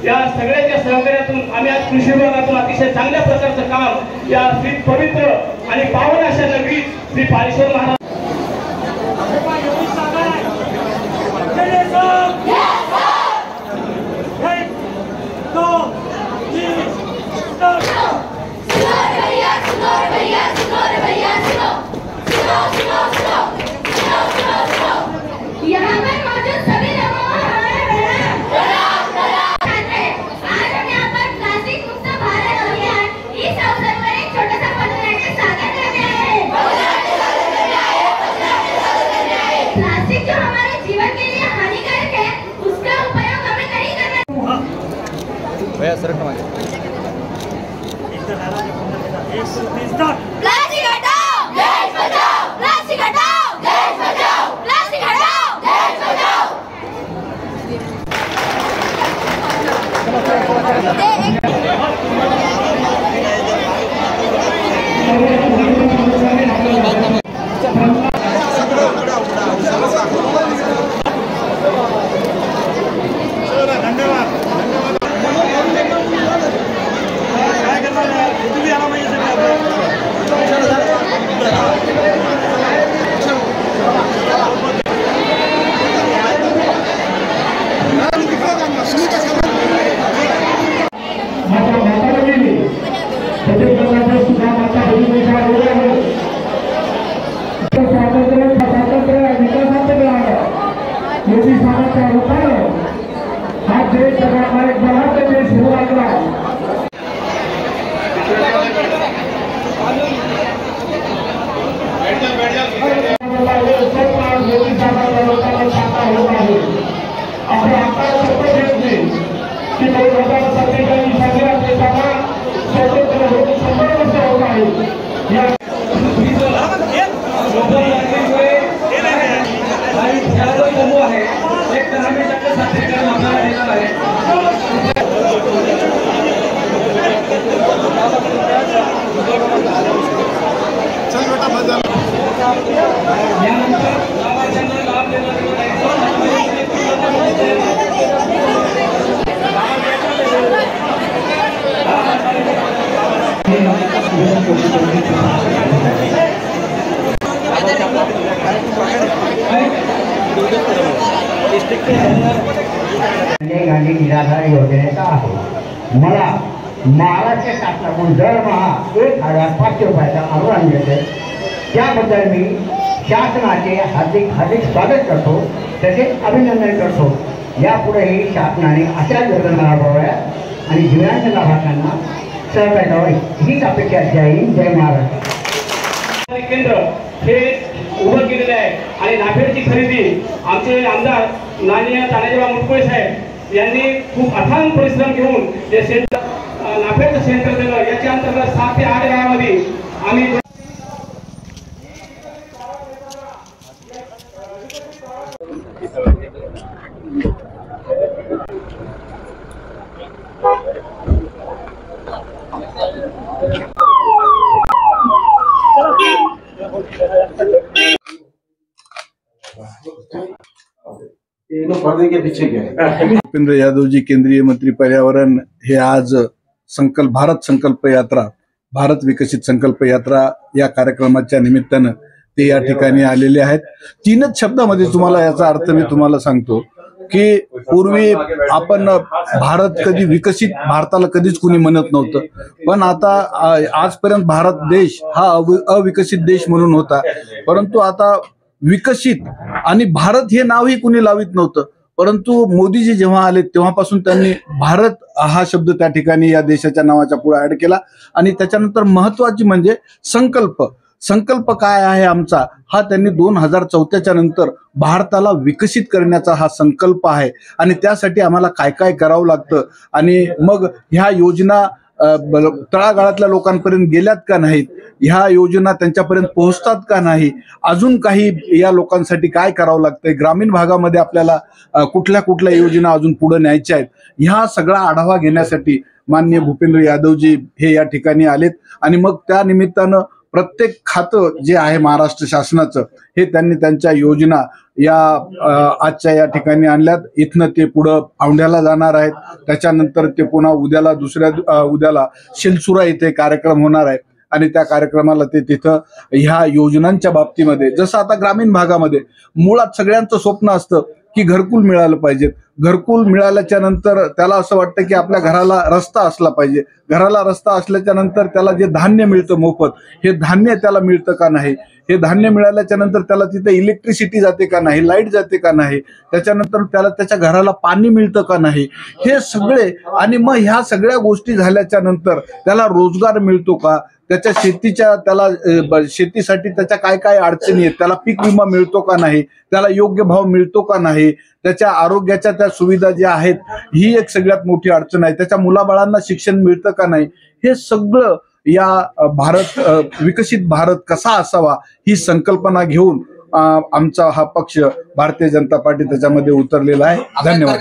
या सगळ्यांच्या सहकार्यातून आम्ही आज कृषी विभागातून अतिशय चांगल्या प्रकारचं काम या श्री पवित्र आणि पावन अशा नगरी श्री पालेश्वर महाराज भैया सरक मागे प्लास्टिक हटाओ देश बचाओ प्लास्टिक हटाओ देश बचाओ प्लास्टिक हटाओ देश बचाओ गांधी निराधार योजनेचा आहे। मला महाराष्ट्र शासनाकडून दरमहा 1500 रुपयाचा अनुदान मिळते। त्याबद्दल मी शासनाचे हार्दिक हार्दिक स्वागत करतो, तसेच अभिनंदन करतो। यापुढेही शासनाने अशा योजना राबवाव्यात आणि दिव्यांग लाभार्थ्यांना सहकार्य करावे हीच अपेक्षा। जय हिंद, जय महाराष्ट्र। केंद्र हे उभं केलेलं आहे आणि नाफेडची खरेदी आमचे आमदार माननीय तानाजीराव मुटकुळे साहेब यांनी खूप अथांग परिश्रम घेऊन जे सेंटर नाफेडचं सेंटर दिलं। याच्या अंतर्गत 7 ते 8 गावामध्ये आम्ही भूपेंद्र यादव जी केंद्रीय मंत्री पर्यावरण हे आज भारत संकल्प यात्रा, भारत विकसित संकल्प यात्रा या कार्यक्रमाच्या निमित्तानं ते या ठिकाणी आलेले आहेत। 3च शब्दामध्ये तुम्हाला याचा अर्थ मी तुम्हाला सांगतो की पूर्वी आपण भारत कधी विकसित भारताला कधीच कुणी म्हणत नव्हतं, पण आता आजपर्यंत भारत देश हा अविकसित देश म्हणून होता, परंतु आता विकसित आणि भारत हे नावही कुणी लावित नव्हतं। परंतु मोदीजी जेव्हा आले तेव्हापासून त्यांनी भारत हा शब्द त्या ठिकाणी या देशाच्या नावाच्या पुढे ऍड केला। आणि त्याच्यानंतर महत्वाची म्हणजे संकल्प काय आहे आमचा, हा त्यांनी 2014च्या नंतर भारताला विकसित करण्याचा हा संकल्प आहे। आणि त्यासाठी आम्हाला काय काय करावं लागतं आणि मग ह्या योजना तळागाळातल्या लोकांपर्यंत गेल्यात का नाहीत, ह्या योजना त्यांच्यापर्यंत पोहोचतात का नाही, अजून काही या लोकांसाठी काय करावं लागतंय, ग्रामीण भागामध्ये आपल्याला कुठल्या कुठल्या योजना अजून पुढे न्यायच्या आहेत, ह्या सगळा आढावा घेण्यासाठी माननीय भूपेंद्र यादवजी हे या ठिकाणी आलेत। आणि मग त्या निमित्तानं प्रत्येक खातं जे आहे महाराष्ट्र शासनाचं हे त्यांनी त्यांच्या योजना या आजच्या या ठिकाणी आणल्यात. इथनं ते पुढं औंढ्याला जाणार आहेत, त्याच्यानंतर ते पुन्हा उद्याला शिलसुरा इथे कार्यक्रम होणार आहे आणि त्या कार्यक्रमाला ते तिथं ह्या योजनांच्या बाबतीमध्ये, जसं आता ग्रामीण भागामध्ये मुळात सगळ्यांचं स्वप्न असतं की घरकुल मिळालं पाहिजे. घरकुल मिळाल्याच्या नंतर त्याला असं वाटतं की आपल्या घराला रस्ता असला पाहिजे. घराला रस्ता असल्याच्या नंतर त्याला जे धान्य मिळतं मोफत, हे धान्य त्याला मिळतं का नाही, हे धान्य मिळाल्याच्या नंतर त्याला तिथे इलेक्ट्रिसिटी जाते का नाही, लाईट जाते का नाही, त्याच्यानंतर त्याला त्याच्या घराला पाणी मिळतं का नाही, हे सगळे. आणि मग ह्या सगळ्या गोष्टी झाल्याच्या नंतर त्याला रोजगार मिळतो का, त्याच्या शेतीसाठी त्याच्या काय काय अडचणी आहेत, त्याला पीक विमा मिळतो का नाही, त्याला योग्य भाव मिळतो का नाही, त्याच्या आरोग्याच्या त्या सुविधा ज्या आहेत ही एक सगळ्यात मोठी अडचण आहे, त्याच्या मुलाबाळांना शिक्षण मिळतं का नाही, हे सगळं या विकसित भारत कसा असावा ही संकल्पना घेऊन आमचा हा पक्ष भारतीय जनता पार्टी त्याच्यामध्ये उतरलेला आहे. धन्यवाद.